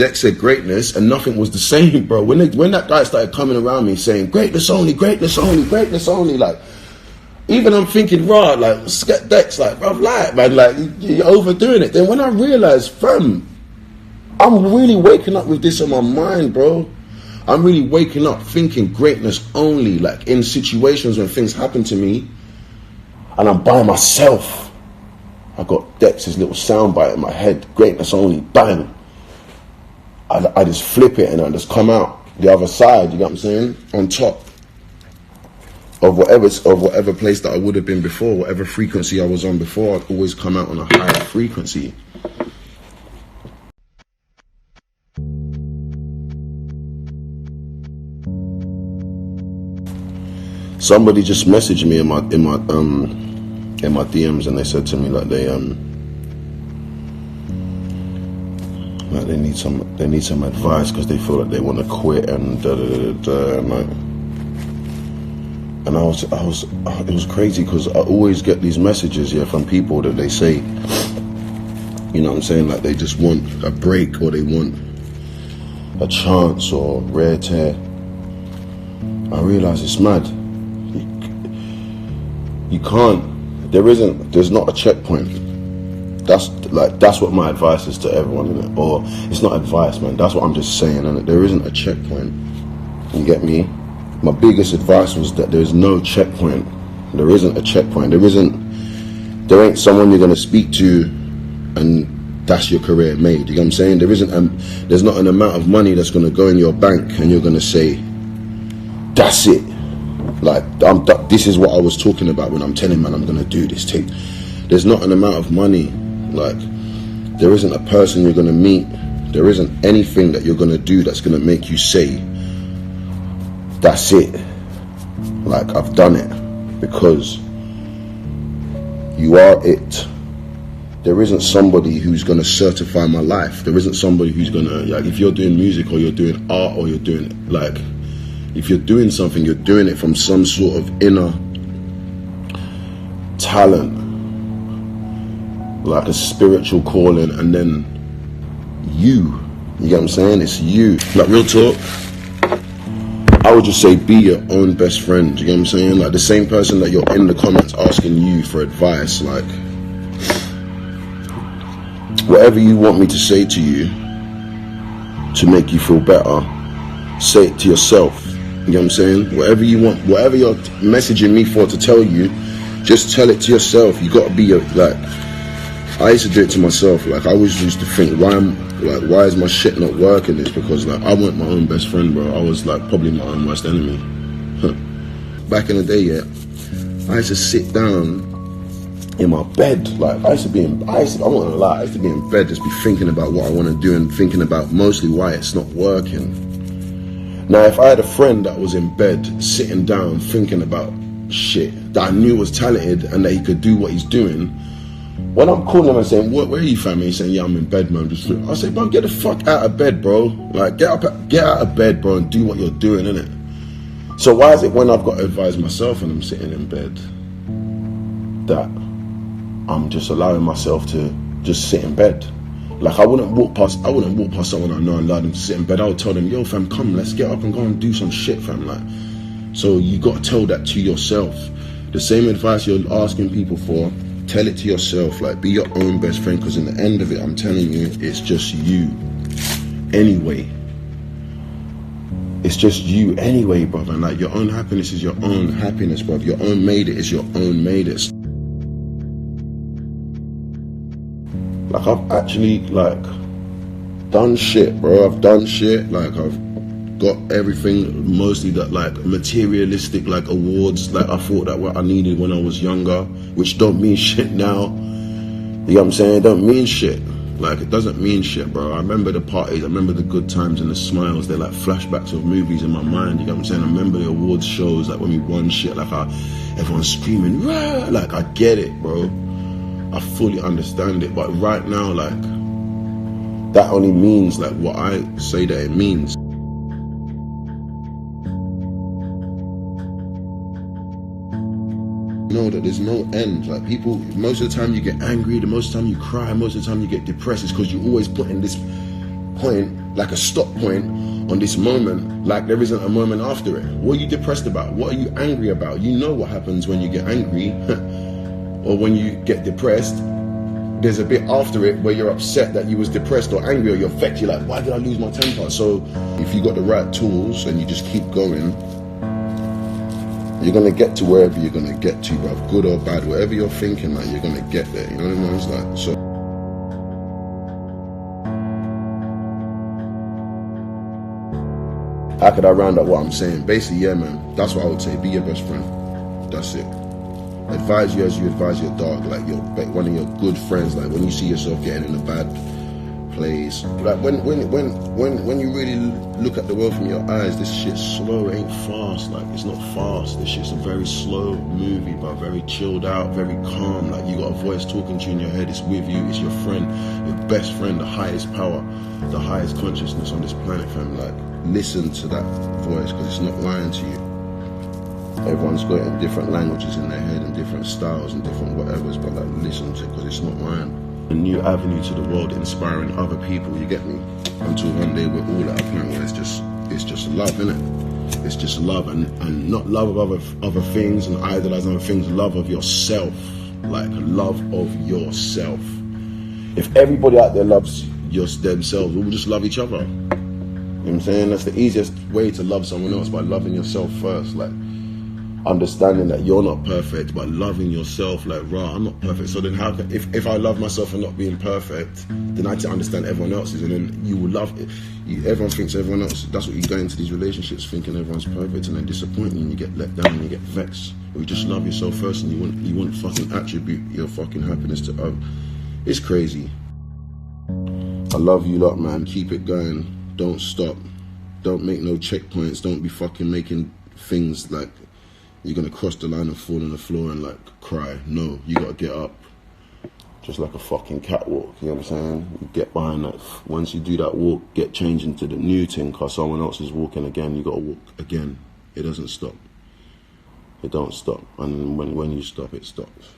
Dex said greatness, and nothing was the same, bro. When that guy started coming around me saying greatness only, greatness only, greatness only, like, even I'm thinking, raw, like, Dex, like, bruv, like, man, like, you're overdoing it. Then when I realized, fam, I'm really waking up with this on my mind, bro. I'm really waking up thinking greatness only, like, in situations when things happen to me, and I'm by myself. I got Dex's little soundbite in my head, greatness only, bang. I just flip it and I just come out the other side, you know what I'm saying? On top of whatever place that I would have been before, whatever frequency I was on before, I'd always come out on a higher frequency. Somebody just messaged me in my DMs, and they said to me like they need some advice because they feel like they want to quit and and I was it was crazy because I always get these messages from people that they say, you know what I'm saying, like they just want a break or they want a chance or rare tear. I realize it's mad. You can't, there's not a checkpoint. That's what my advice is to everyone, innit? Or it's not advice, man, that's what I'm just saying, innit? There isn't a checkpoint, you get me? My biggest advice was that there's no checkpoint. There isn't a checkpoint. There ain't someone you're gonna speak to and that's your career made, you know what I'm saying? There's not an amount of money that's gonna go in your bank and you're gonna say, that's it. Like, this is what I was talking about when I'm telling man I'm gonna do this thing. There's not an amount of money, like, there isn't a person you're gonna meet, there isn't anything that you're gonna do that's gonna make you say, that's it. Like, I've done it, because you are it. There isn't somebody who's gonna certify my life. There isn't somebody who's gonna, like, if you're doing music or you're doing art or you're doing, like, if you're doing something, you're doing it from some sort of inner talent, like a spiritual calling, and then you get what I'm saying? It's you. Like, real talk, I would just say be your own best friend, you get what I'm saying? Like, the same person that you're in the comments asking you for advice, like, whatever you want me to say to you to make you feel better, say it to yourself. You know what I'm saying? Whatever you want, whatever you're messaging me for to tell you, just tell it to yourself. You gotta be like, I used to do it to myself. Like, I always used to think, why is my shit not working? It's because, like, I wasn't my own best friend, bro. I was, like, probably my own worst enemy. Back in the day, I used to sit down in my bed. Like, I'm not gonna lie, I used to be in bed, just be thinking about what I want to do and thinking about mostly why it's not working. Now, if I had a friend that was in bed, sitting down, thinking about shit that I knew was talented and that he could do what he's doing, when I'm calling him and saying, where are you, fam? He's saying, yeah, I'm in bed, man. I say, bro, get the fuck out of bed, bro. Like, get out of bed, bro, and do what you're doing, innit? So why is it when I've got to advise myself and I'm sitting in bed that I'm just allowing myself to just sit in bed? Like, I wouldn't walk past someone I know and allow them to sit in bed. I would tell them, yo, fam, come, let's get up and go and do some shit, fam. Like, so you got to tell that to yourself. The same advice you're asking people for, tell it to yourself. Like, be your own best friend, because in the end of it, I'm telling you, it's just you anyway. It's just you anyway, brother. And like, your own happiness is your own happiness, brother. Your own made it is your own made it. Like, I've actually, like, done shit, bro. I've done shit. Like, I've got everything, mostly that, like, materialistic, like, awards, like, I thought that what I needed when I was younger, which don't mean shit now. You know what I'm saying? It don't mean shit. Like, it doesn't mean shit, bro. I remember the parties, I remember the good times and the smiles. They're like flashbacks of movies in my mind, you know what I'm saying? I remember the awards shows, like, when we won shit, like, everyone's screaming, rah! Like, I get it, bro. I fully understand it, but right now, like, that only means, like, what I say that it means. Know that there's no end. Like, people, most of the time you get angry, the most of the time you cry, most of the time you get depressed, it's because you're always putting this point, like a stop point on this moment, like there isn't a moment after it. What are you depressed about? What are you angry about? You know what happens when you get angry or when you get depressed. There's a bit after it where you're upset that you was depressed or angry or you're vexed. You're like, why did I lose my temper? So if you got the right tools and you just keep going, you're gonna get to wherever you're gonna get to, bruv. Good or bad, whatever you're thinking, like, you're gonna get there. You know what I mean? It's like, so. How could I round up what I'm saying? Basically, yeah, man. That's what I would say. Be your best friend. That's it. Advise you as you advise your dog, like one of your good friends. Like when you see yourself getting in a bad place, like when you really look at the world from your eyes, this shit's slow, it ain't fast. Like it's not fast. This shit's a very slow movie, but very chilled out, very calm. Like you got a voice talking to you in your head. It's with you. It's your friend, your best friend, the highest power, the highest consciousness on this planet, fam. Like listen to that voice because it's not lying to you. Everyone's got it in different languages in their head and different styles and different whatevers, but like listen to it because it's not mine. A new avenue to the world, inspiring other people, you get me? Until one day we're all at a point where it's just love, innit? It's just love and not love of other things and idolizing other things, love of yourself. Like love of yourself. If everybody out there loves themselves, we'll just love each other. You know what I'm saying? That's the easiest way to love someone else, by loving yourself first. Like understanding that you're not perfect, but loving yourself, like, rah, I'm not perfect. So then how can, if I love myself for not being perfect, then I have to understand everyone else's, and then you will love it. Everyone thinks everyone else, that's what you go into these relationships thinking everyone's perfect, and then disappoint you and you get let down and you get vexed. Or you just love yourself first and you won't fucking attribute your fucking happiness to others. It's crazy. I love you lot, man. Keep it going. Don't stop. Don't make no checkpoints. Don't be fucking making things like you're gonna cross the line and fall on the floor and like cry. No, you gotta get up. Just like a fucking catwalk, you know what I'm saying? You get behind that. Once you do that walk, get changed into the new thing, cause someone else is walking again. You gotta walk again. It doesn't stop. It don't stop. And when you stop, it stops.